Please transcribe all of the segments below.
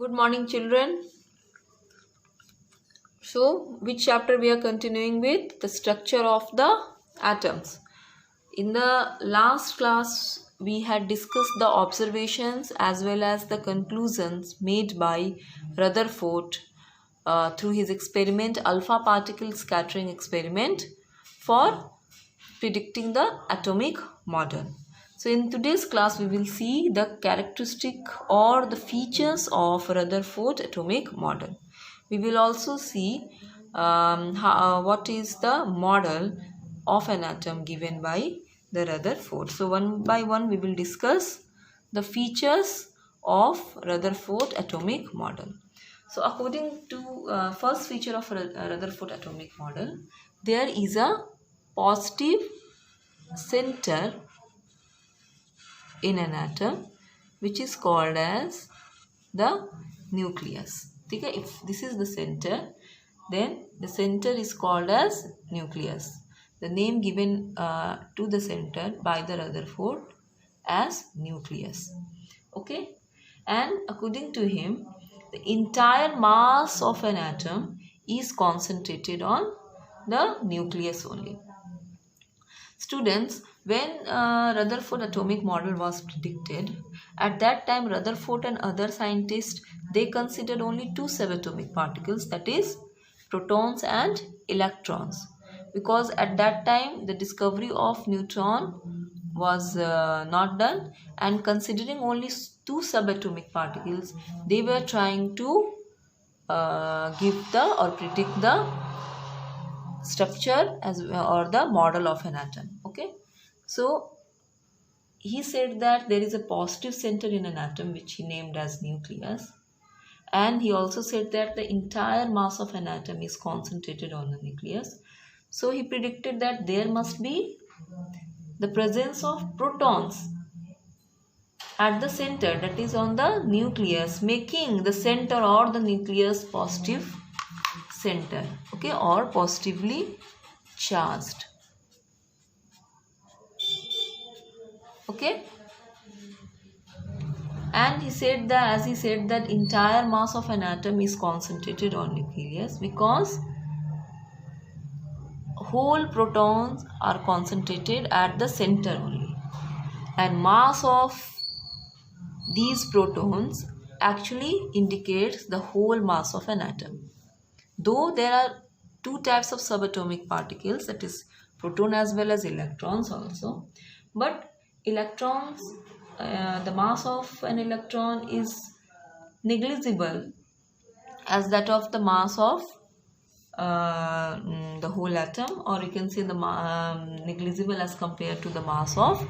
Good morning, children. So, which chapter we are continuing with? The structure of the atoms. In the last class, we had discussed the observations as well as the conclusions made by Rutherford through his experiment, alpha particle scattering experiment, for predicting the atomic model. So in today's class we will see the characteristic or the features of Rutherford atomic model. We will also see what is the model of an atom given by the Rutherford. So one by one we will discuss the features of Rutherford atomic model. So according to first feature of Rutherford atomic model, there is a positive center in an atom which is called as the nucleus. Okay, if this is the center, then the center is called as nucleus. The name given to the center by the Rutherford as nucleus. Okay, and according to him, the entire mass of an atom is concentrated on the nucleus only. Students, when Rutherford atomic model was predicted, at that time Rutherford and other scientists, they considered only two subatomic particles, that is protons and electrons, because at that time the discovery of neutron was not done, and considering only two subatomic particles, they were trying to give the or predict the structure as or the model of an atom. Okay, so he said that there is a positive center in an atom which he named as nucleus, and he also said that the entire mass of an atom is concentrated on the nucleus. So he predicted that there must be the presence of protons at the center, that is on the nucleus, making the center or the nucleus positive center, okay, or positively charged. Okay, and he said that, as he said that entire mass of an atom is concentrated on nucleus because whole protons are concentrated at the center only, and mass of these protons actually indicates the whole mass of an atom. Though there are two types of subatomic particles, that is proton as well as electrons also, but electrons, the mass of an electron is negligible as that of the mass of the whole atom, or you can say the negligible as compared to the mass of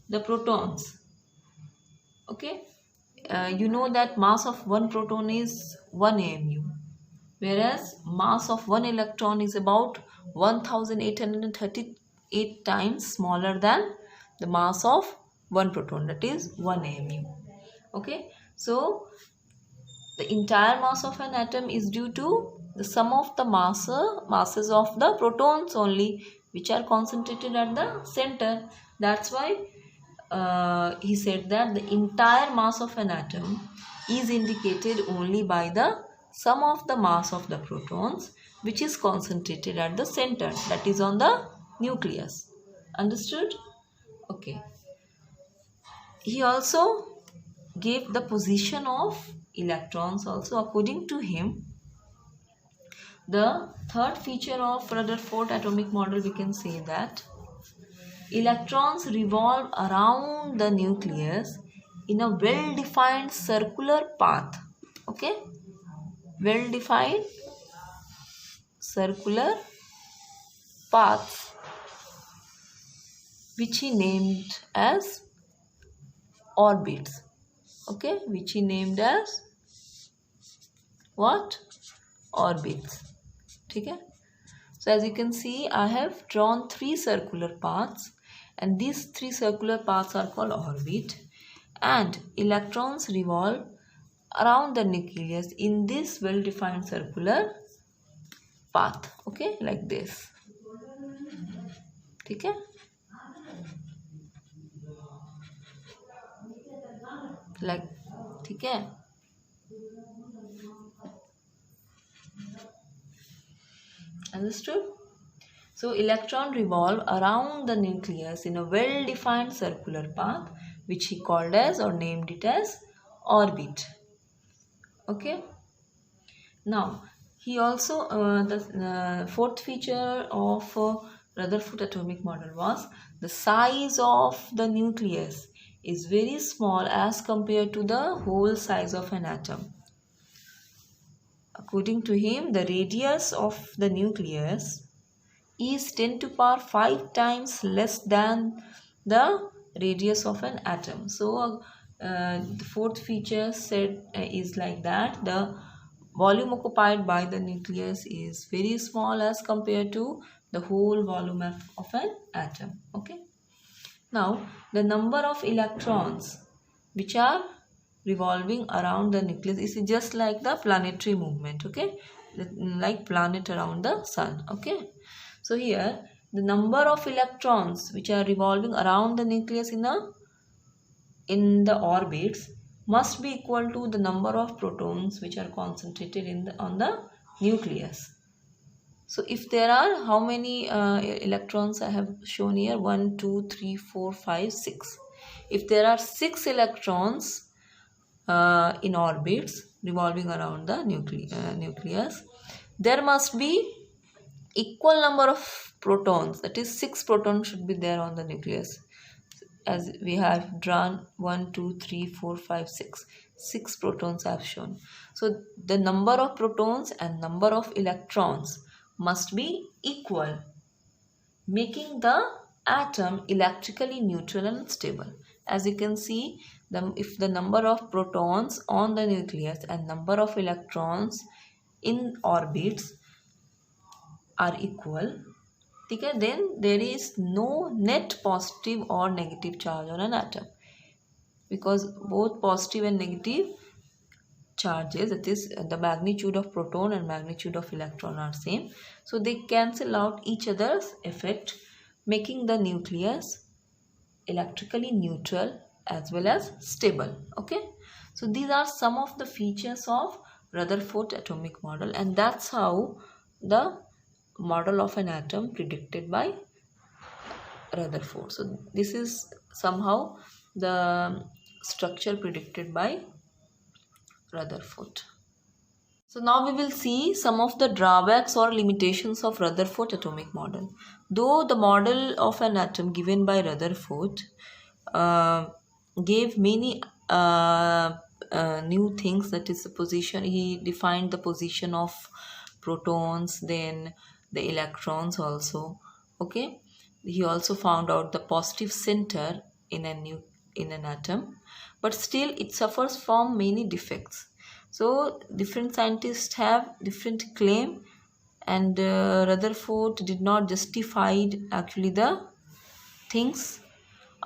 the protons. Okay, you know that mass of one proton is 1 AMU, whereas mass of one electron is about 1838 times smaller than the mass of one proton, that is 1 AMU. Okay, so the entire mass of an atom is due to the sum of the masses of the protons only, which are concentrated at the center. That's why he said that the entire mass of an atom is indicated only by the sum of the mass of the protons, which is concentrated at the center, that is on the nucleus. Understood? Okay. He also gave the position of electrons also. According to him, the third feature of Rutherford atomic model, we can say that electrons revolve around the nucleus in a well-defined circular path. Okay, well-defined circular paths, which he named as orbits. Okay, which he named as what? Orbits. Okay, so as you can see, I have drawn three circular paths, and these three circular paths are called orbit, and electrons revolve around the nucleus in this well-defined circular path. Okay, like this. Okay, like, okay. Understood? So electron revolve around the nucleus in a well-defined circular path, which he called as or named it as orbit. Okay. Now he also the fourth feature of Rutherford atomic model was the size of the nucleus is very small as compared to the whole size of an atom. According to him, the radius of the nucleus is 10 to power 5 times less than the radius of an atom. So the fourth feature said is like that: the volume occupied by the nucleus is very small as compared to the whole volume of an atom. Okay. Now the number of electrons which are revolving around the nucleus is just like the planetary movement. Okay, like planet around the sun. Okay. So here the number of electrons which are revolving around the nucleus in the orbits must be equal to the number of protons which are concentrated on the nucleus. So if there are, how many electrons I have shown here? 1, 2, 3, 4, 5, 6. If there are 6 electrons in orbits revolving around the nucleus, there must be equal number of protons, that is 6 protons should be there on the nucleus, as we have drawn 1, 2, 3, 4, 5, 6. 6 protons I have shown. So the number of protons and number of electrons must be equal, making the atom electrically neutral and stable. As you can see, if the number of protons on the nucleus and number of electrons in orbits are equal, okay, then there is no net positive or negative charge on an atom, because both positive and negative charges, that is the magnitude of proton and magnitude of electron, are same. So they cancel out each other's effect, making the nucleus electrically neutral as well as stable. Okay. So these are some of the features of Rutherford atomic model, and that's how the model of an atom predicted by Rutherford. So this is somehow the structure predicted by Rutherford. So now we will see some of the drawbacks or limitations of Rutherford atomic model. Though the model of an atom given by Rutherford gave many new things, that is the position, he defined the position of protons, then the electrons also. Okay, he also found out the positive center in an atom, but still it suffers from many defects. So different scientists have different claim, and Rutherford did not justify actually the things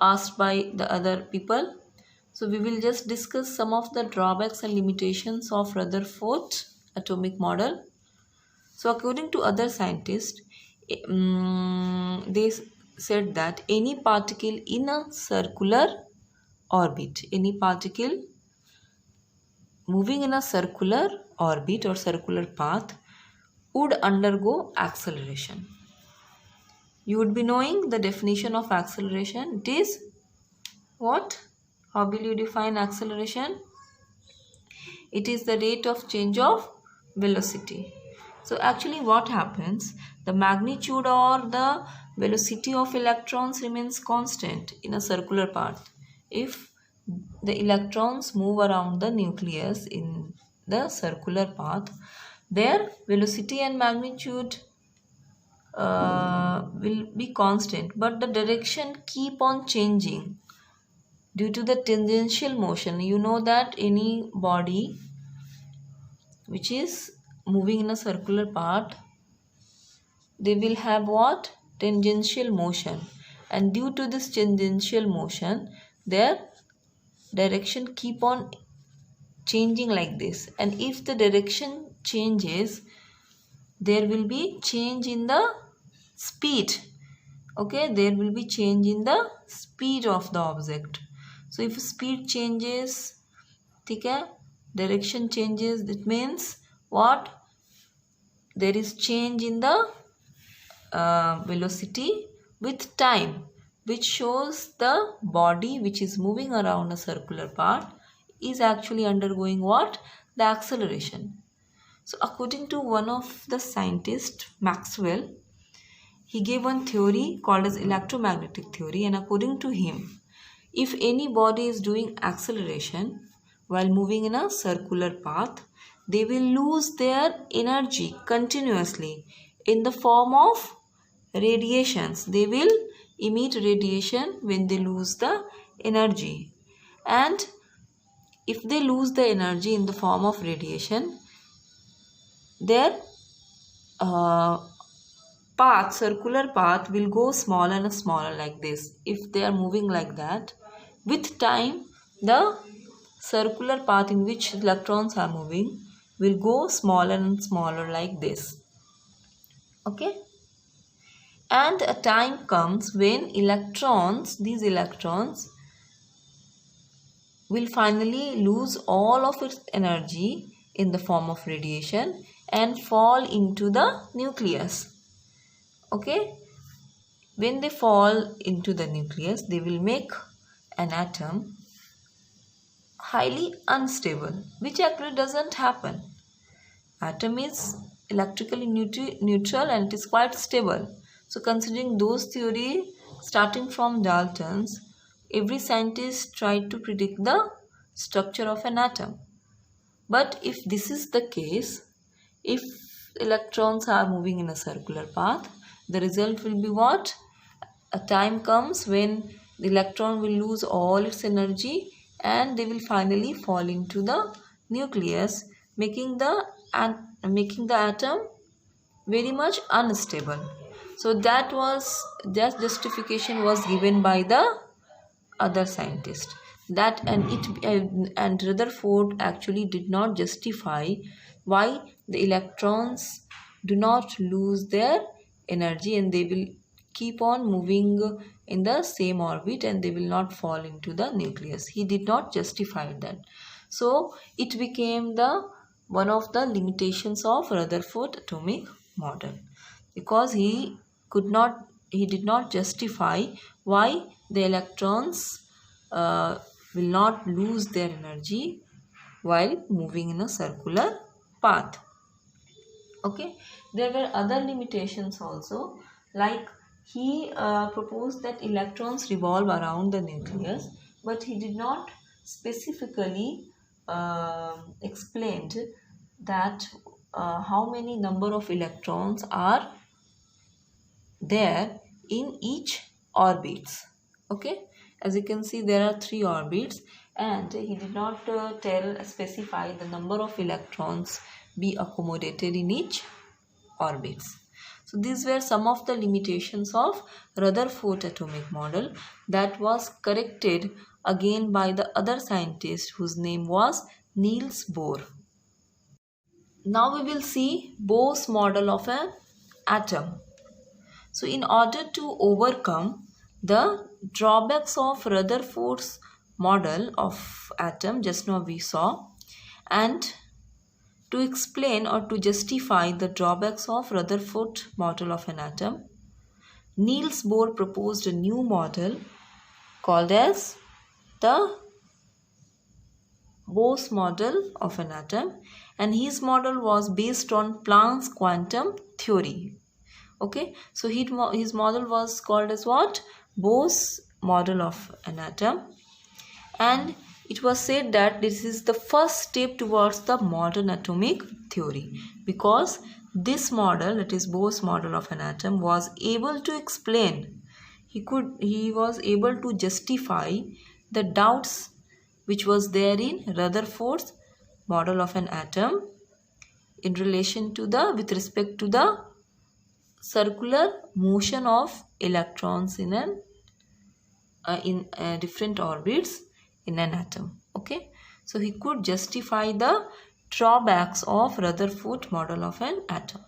asked by the other people. So we will just discuss some of the drawbacks and limitations of Rutherford atomic model. So according to other scientists, they said that any particle in a circular orbit, any particle moving in a circular orbit or circular path would undergo acceleration. You would be knowing the definition of acceleration. It is what? How will you define acceleration? It is the rate of change of velocity. So actually what happens? The magnitude or the velocity of electrons remains constant in a circular path. If the electrons move around the nucleus in the circular path, their velocity and magnitude will be constant, but the direction keep on changing due to the tangential motion. You know that any body which is moving in a circular path, they will have what? Tangential motion, and due to this tangential motion, their direction keep on changing like this. And if the direction changes, there will be change in the speed. Okay, there will be change in the speed of the object. So if speed changes, okay, direction changes, that means what? There is change in the velocity with time, which shows the body which is moving around a circular path is actually undergoing what? The acceleration. So according to one of the scientists, Maxwell, he gave one theory called as electromagnetic theory, and according to him, if any body is doing acceleration while moving in a circular path, they will lose their energy continuously in the form of radiations. They will emit radiation when they lose the energy. And if they lose the energy in the form of radiation, their circular path will go smaller and smaller like this. If they are moving like that, with time, the circular path in which electrons are moving will go smaller and smaller like this. Okay? And a time comes when these electrons will finally lose all of its energy in the form of radiation and fall into the nucleus. Okay, when they fall into the nucleus, they will make an atom highly unstable, which actually doesn't happen. Atom is electrically neutral and it is quite stable. So considering those theories starting from Dalton's, every scientist tried to predict the structure of an atom. But if this is the case, if electrons are moving in a circular path, the result will be what? A time comes when the electron will lose all its energy and they will finally fall into the nucleus, making the atom very much unstable. So that justification was given by the other scientist. And Rutherford actually did not justify why the electrons do not lose their energy and they will keep on moving in the same orbit and they will not fall into the nucleus. He did not justify that. So it became one of the limitations of Rutherford atomic model, because he did not justify why the electrons will not lose their energy while moving in a circular path. Okay, there were other limitations also, like he proposed that electrons revolve around the nucleus, but he did not specifically explained that how many number of electrons are there in each orbits. Okay, as you can see, there are 3 orbits, and he did not specify the number of electrons be accommodated in each orbits. So these were some of the limitations of Rutherford atomic model that was corrected again by the other scientist whose name was Niels Bohr. Now we will see Bohr's model of an atom. So in order to overcome the drawbacks of Rutherford's model of atom, just now we saw, and to explain or to justify the drawbacks of Rutherford model of an atom, Niels Bohr proposed a new model called as the Bohr's model of an atom, and his model was based on Planck's quantum theory. Okay, so his model was called as what? Bohr's model of an atom, and it was said that this is the first step towards the modern atomic theory, because this model, that is Bohr's model of an atom, was able to explain, he was able to justify the doubts which was there in Rutherford's model of an atom in relation to with respect to the circular motion of electrons in different orbits in an atom. Okay, so he could justify the drawbacks of Rutherford model of an atom.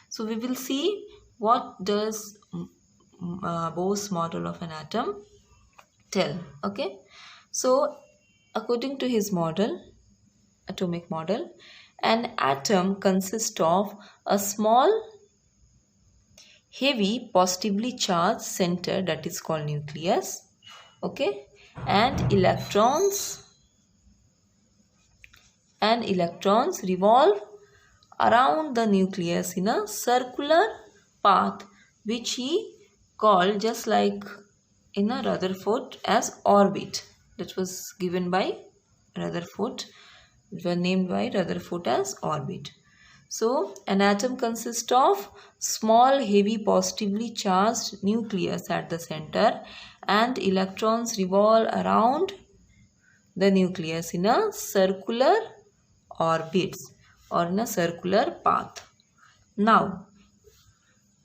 So we will see what does Bohr's model of an atom tell. Okay, so according to his model, atomic model, an atom consists of a small heavy positively charged center, that is called nucleus. Okay, and electrons revolve around the nucleus in a circular path, which he called, just like in a Rutherford, as orbit. That was given by Rutherford. It was named by Rutherford as orbit. So an atom consists of small heavy positively charged nucleus at the center, and electrons revolve around the nucleus in a circular orbits or in a circular path. Now,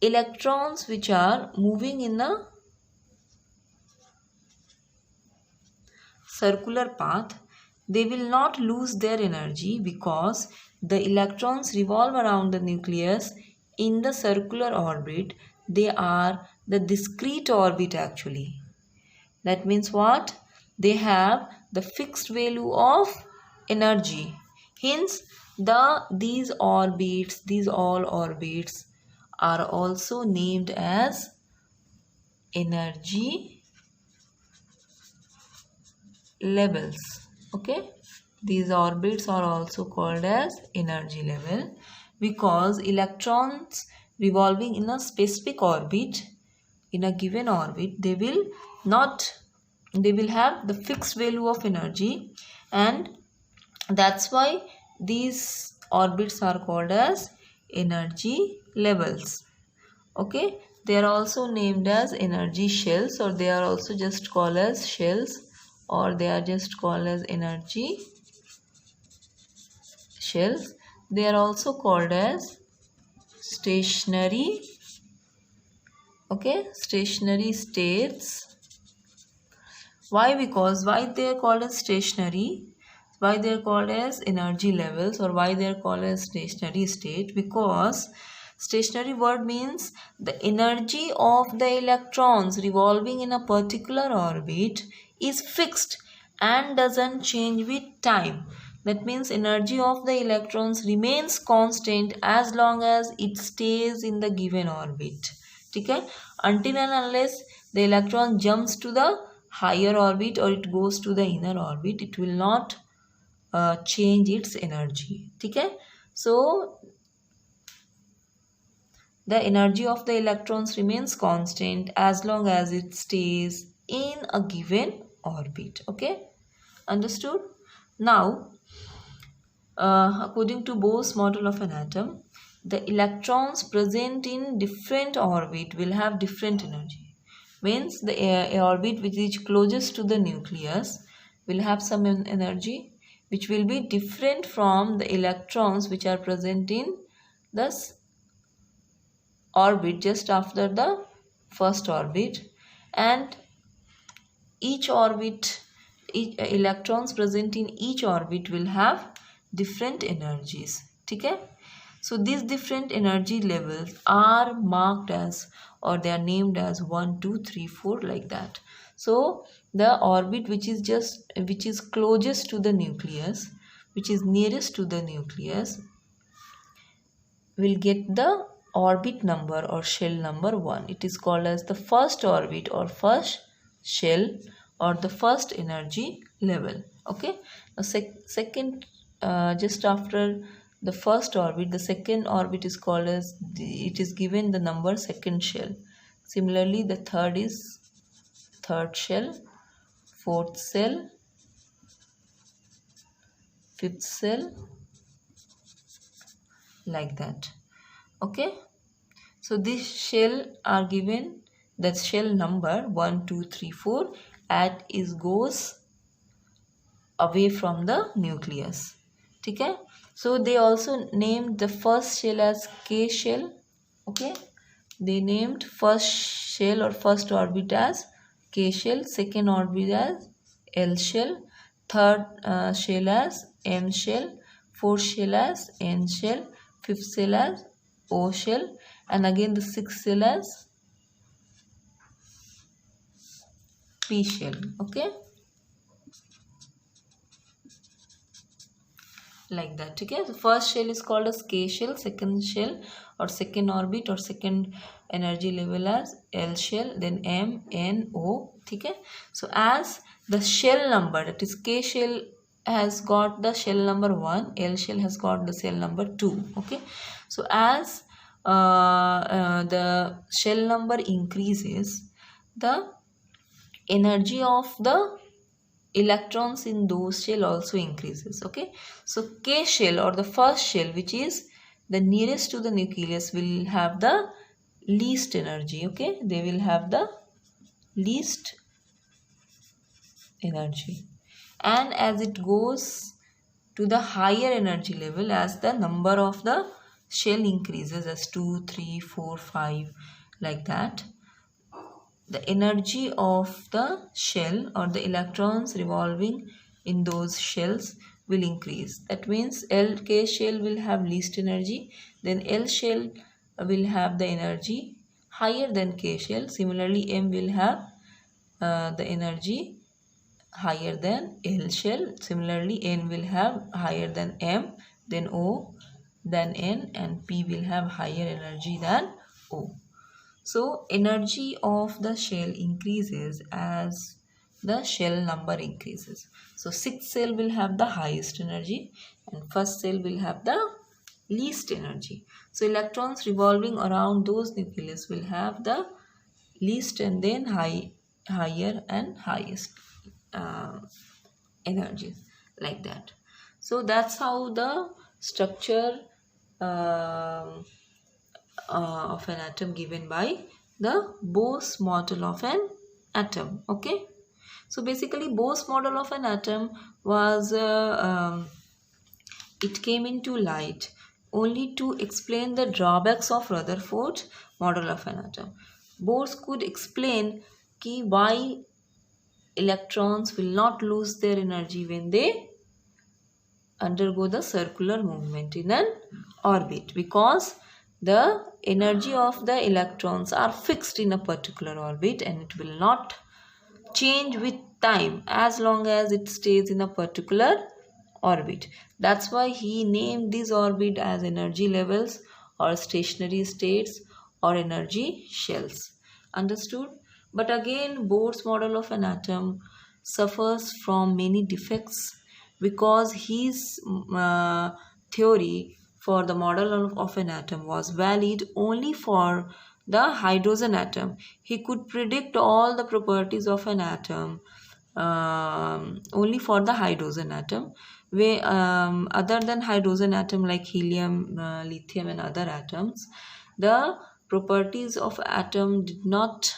electrons which are moving in a circular path, they will not lose their energy because the electrons revolve around the nucleus in the circular orbit. They are the discrete orbit actually. That means what? They have the fixed value of energy. Hence, these all orbits are also named as energy levels. Okay, these orbits are also called as energy level because electrons revolving in a specific orbit, in a given orbit, they will have the fixed value of energy, and that's why these orbits are called as energy levels. Okay, they are also named as energy shells, or they are also just called as shells, or they are just called as energy shells. They are also called as stationary, okay, stationary states. Why? Because why they are called as stationary, why they are called as energy levels, or why they are called as stationary state? Because stationary word means the energy of the electrons revolving in a particular orbit is fixed and doesn't change with time. That means energy of the electrons remains constant as long as it stays in the given orbit. Okay? Until and unless the electron jumps to the higher orbit or it goes to the inner orbit, it will not change its energy. Okay? So the energy of the electrons remains constant as long as it stays in a given orbit. Okay, understood? Now, according to Bohr's model of an atom, the electrons present in different orbit will have different energy. Means the orbit which is closest to the nucleus will have some energy which will be different from the electrons which are present in the orbit just after the first orbit, and each electrons present in each orbit will have different energies. Okay, so these different energy levels are marked as, or they are named as 1 2 3 4 like that. So the orbit which is closest to the nucleus, which is nearest to the nucleus, will get the orbit number or shell number 1. It is called as the first orbit or first shell or the first energy level. Okay, now second, just after the first orbit, the second orbit is called as it is given the number second shell. Similarly, the third is third shell, fourth shell, fifth shell, like that. Okay, so this shell are given the shell number 1 2 3 4 as it goes away from the nucleus. Okay, so they also named the first shell as K shell. Okay, they named first shell or first orbit as K shell, second orbit as L shell, third shell as M shell, fourth shell as N shell, fifth shell as O shell, and again the sixth shell as P shell. Okay, like that. Okay, the first shell is called as K shell, second shell or second orbit or second energy level as L shell, then M, N, O. Okay, so as the shell number, that is K shell has got the shell number 1, L shell has got the shell number 2. Okay, so as the shell number increases, the energy of the electrons in those shell also increases. Okay, so K shell or the first shell, which is the nearest to the nucleus, will have the least energy. Okay, they will have the least energy, and as it goes to the higher energy level, as the number of the shell increases as 2, 3, 4, 5 like that, the energy of the shell or the electrons revolving in those shells will increase. That means K shell will have least energy, then L shell will have the energy higher than K shell. Similarly, M will have the energy higher than L shell. Similarly, N will have higher than M, then O, then N, and P will have higher energy than O. So energy of the shell increases as the shell number increases. So sixth cell will have the highest energy and first cell will have the least energy. So electrons revolving around those nucleus will have the least and then higher and highest energy, like that. So that's how the structure of an atom given by the Bose model of an atom. Okay, so basically Bose model of an atom was it came into light only to explain the drawbacks of Rutherford model of an atom. Bose could explain why electrons will not lose their energy when they undergo the circular movement in an orbit, because the energy of the electrons are fixed in a particular orbit and it will not change with time as long as it stays in a particular orbit. That's why he named this orbit as energy levels or stationary states or energy shells. Understood? But again, Bohr's model of an atom suffers from many defects because his theory for the model of an atom was valid only for the hydrogen atom. He could predict all the properties of an atom only for the hydrogen atom. Other than hydrogen atom like helium, lithium and other atoms, the properties of atom did not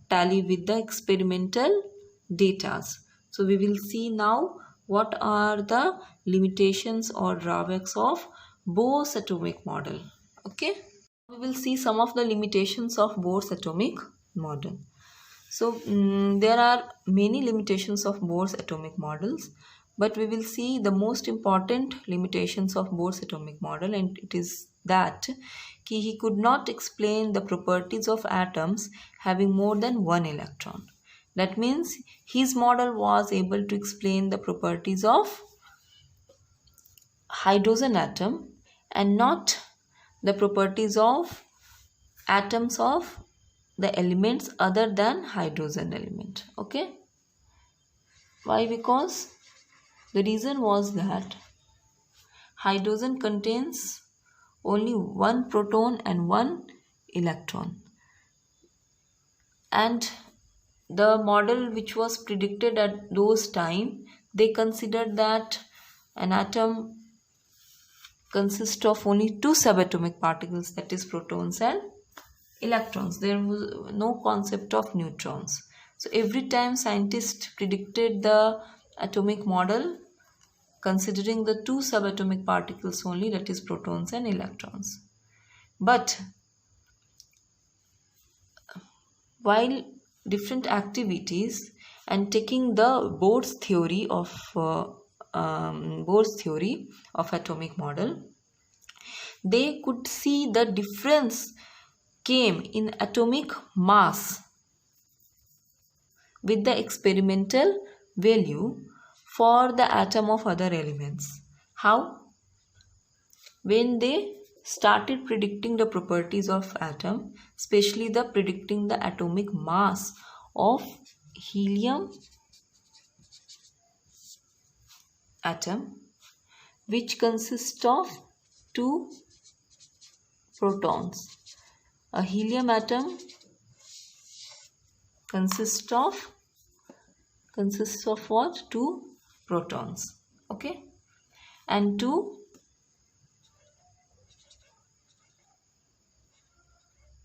tally with the experimental data. So we will see now what are the limitations or drawbacks of Bohr's atomic model. Okay, we will see some of the limitations of Bohr's atomic model. So there are many limitations of Bohr's atomic models, but we will see the most important limitations of Bohr's atomic model, and it is that he could not explain the properties of atoms having more than one electron. That means his model was able to explain the properties of hydrogen atom and not the properties of atoms of the elements other than hydrogen element. Okay, why? Because the reason was that hydrogen contains only one proton and one electron, and the model which was predicted at those time, they considered that an atom consists of only two subatomic particles, that is protons and electrons. There was no concept of neutrons. So every time scientists predicted the atomic model considering the two subatomic particles only, that is protons and electrons. But while different activities and taking the Bohr's theory of atomic model, they could see the difference came in atomic mass with the experimental value for the atom of other elements. How? when they started predicting the properties of atom, especially the predicting the atomic mass of helium atom, which consists of two protons. A helium atom consists of what? Two protons, okay, and two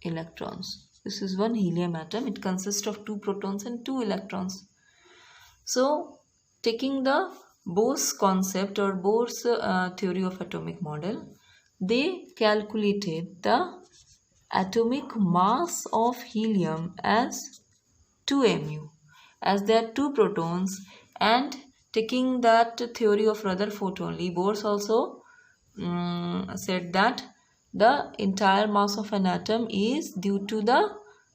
electrons. This is one helium atom. It consists of two protons and two electrons. So taking the Bohr's concept or Bohr's theory of atomic model, they calculated the atomic mass of helium as 2 mu, as there are two protons, and taking that theory of Rutherford only, Bohr also said that the entire mass of an atom is due to the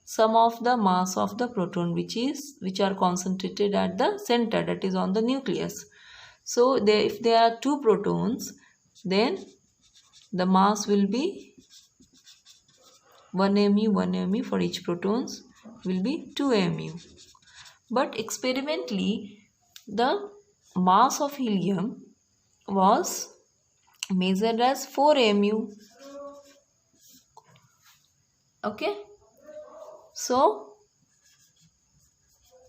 sum of the mass of the proton which are concentrated at the center, that is on the nucleus. So if there are two protons, then the mass will be 1 mu for each protons will be 2 mu. But experimentally the mass of helium was measured as 4 mu. Okay, so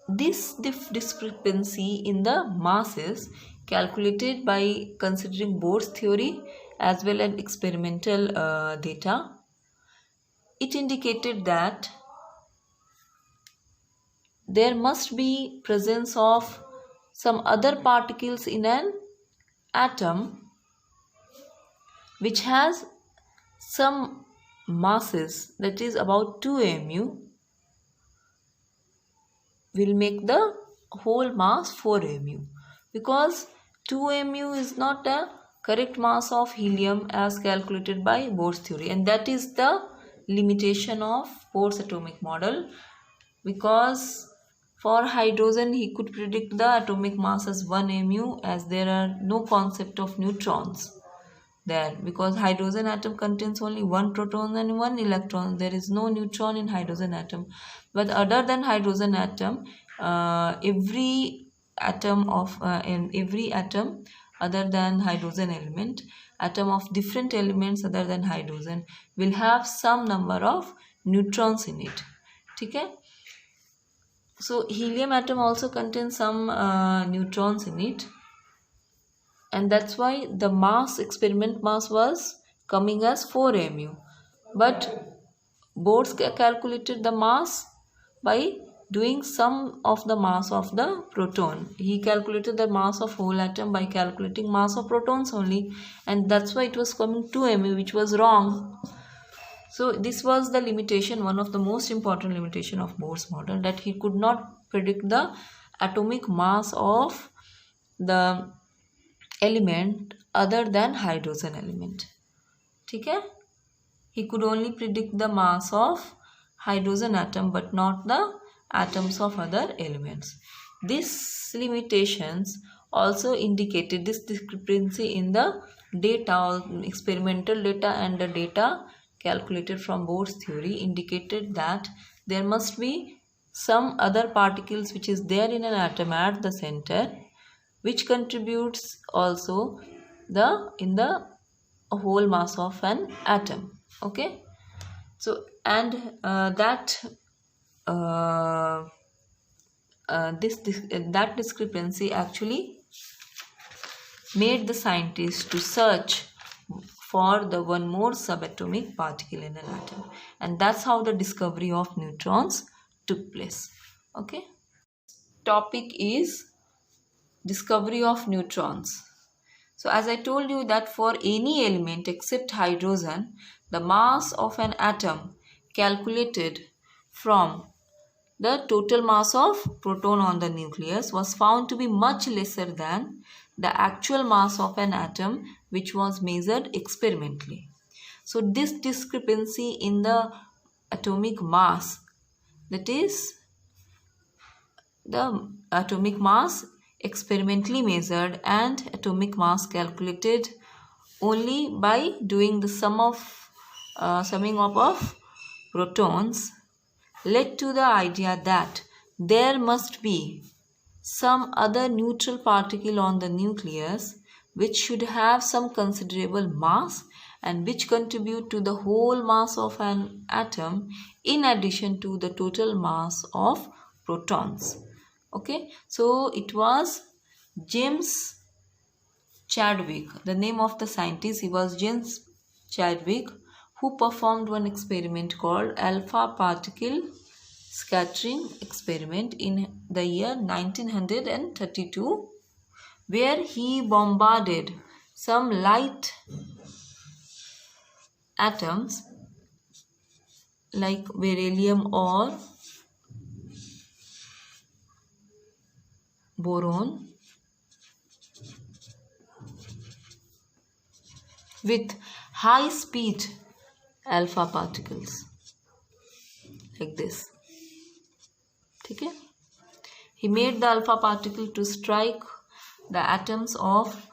this discrepancy in the mass is calculated by considering Bohr's theory as well as experimental data. It indicated that there must be presence of some other particles in an atom which has some masses, that is about 2 mu, will make the whole mass 4 mu, because 2 mu is not a correct mass of helium as calculated by Bohr's theory, and that is the limitation of Bohr's atomic model. Because for hydrogen he could predict the atomic mass as 1 mu, as there are no concept of neutrons there, because hydrogen atom contains only one proton and one electron. There is no neutron in hydrogen atom. But other than hydrogen atom, every atom other than hydrogen element, atom of different elements other than hydrogen, will have some number of neutrons in it. Okay? So helium atom also contains some neutrons in it, and that's why the mass, experiment mass, was coming as 4 mu. But Bohr calculated the mass by doing sum of the mass of the proton. He calculated the mass of whole atom by calculating mass of protons only, and that's why it was coming 2 mu, which was wrong. So this was the limitation, one of the most important limitation of Bohr's model, that he could not predict the atomic mass of the element other than hydrogen element. Okay? He could only predict the mass of hydrogen atom but not the atoms of other elements. These limitations also indicated, this discrepancy in the data, experimental data and the data calculated from Bohr's theory, indicated that there must be some other particles which is there in an atom at the center, which contributes also in the whole mass of an atom. Okay, so and that discrepancy actually made the scientists to search for the one more subatomic particle in an atom, and that's how the discovery of neutrons took place. Okay, topic is discovery of neutrons. So as I told you that for any element except hydrogen, the mass of an atom calculated from the total mass of proton on the nucleus was found to be much lesser than the actual mass of an atom, which was measured experimentally. So this discrepancy in the atomic mass, that is the atomic mass experimentally measured and atomic mass calculated only by doing the summing up of protons led to the idea that there must be some other neutral particle on the nucleus which should have some considerable mass and which contribute to the whole mass of an atom in addition to the total mass of protons. Okay, so it was James Chadwick, the name of the scientist. He was James Chadwick, who performed one experiment called alpha particle scattering experiment in the year 1932, where he bombarded some light atoms like beryllium or boron with high speed alpha particles like this. Okay? He made the alpha particle to strike the atoms of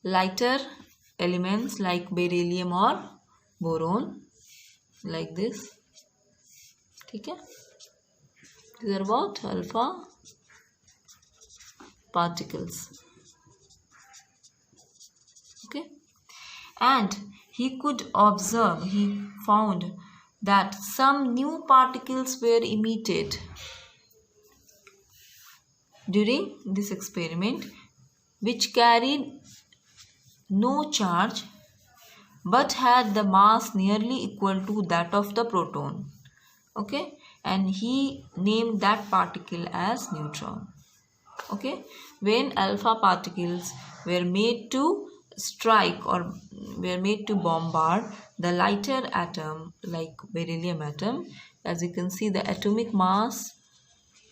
lighter elements like beryllium or boron like this. Okay? These are what? Alpha particles. Okay? And he could observe, he found that some new particles were emitted during this experiment which carried no charge but had the mass nearly equal to that of the proton. Okay, and he named that particle as neutron. Okay, when alpha particles were made to strike or were made to bombard the lighter atom like beryllium atom, as you can see, the atomic mass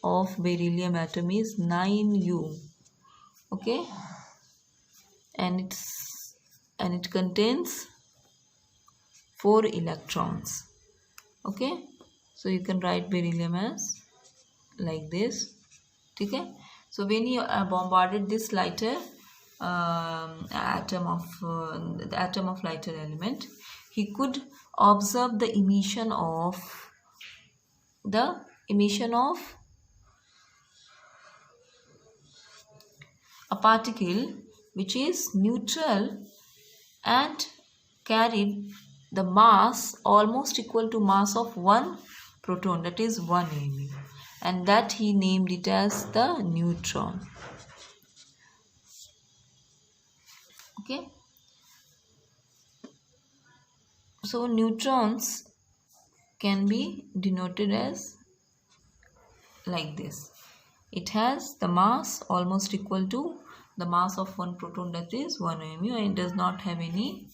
of beryllium atom is 9U. Okay, and it contains 4 electrons. Okay, so you can write beryllium as like this. Okay, so when he bombarded this lighter atom of lighter element, he could observe the emission of a particle which is neutral and carried the mass almost equal to mass of one proton, that is 1 MeV, and that he named it as the neutron. Okay, so neutrons can be denoted as like this. It has the mass almost equal to the mass of one proton, that is 1 MeV, and it does not have any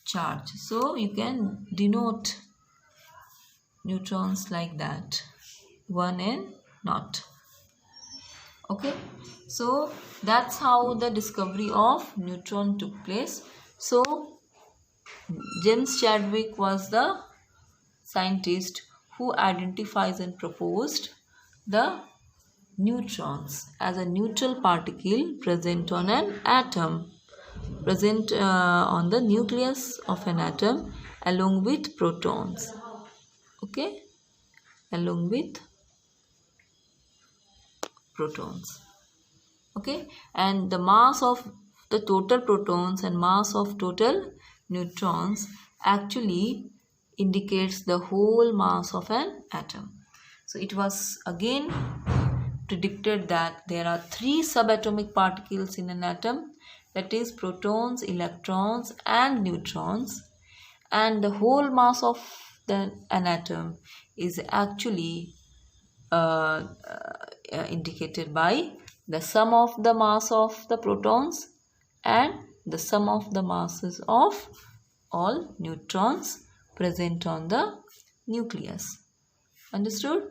charge. So you can denote neutrons like that, 1 and naught. Okay, so that's how the discovery of neutron took place. So James Chadwick was the scientist who identifies and proposed the neutrons as a neutral particle present on an atom, present on the nucleus of an atom along with protons. Okay, along with protons. Okay, and the mass of the total protons and mass of total neutrons actually indicates the whole mass of an atom. So it was again predicted that there are 3 subatomic particles in an atom, that is protons, electrons and neutrons, and the whole mass of an atom is actually indicated by the sum of the mass of the protons and the sum of the masses of all neutrons present on the nucleus. Understood?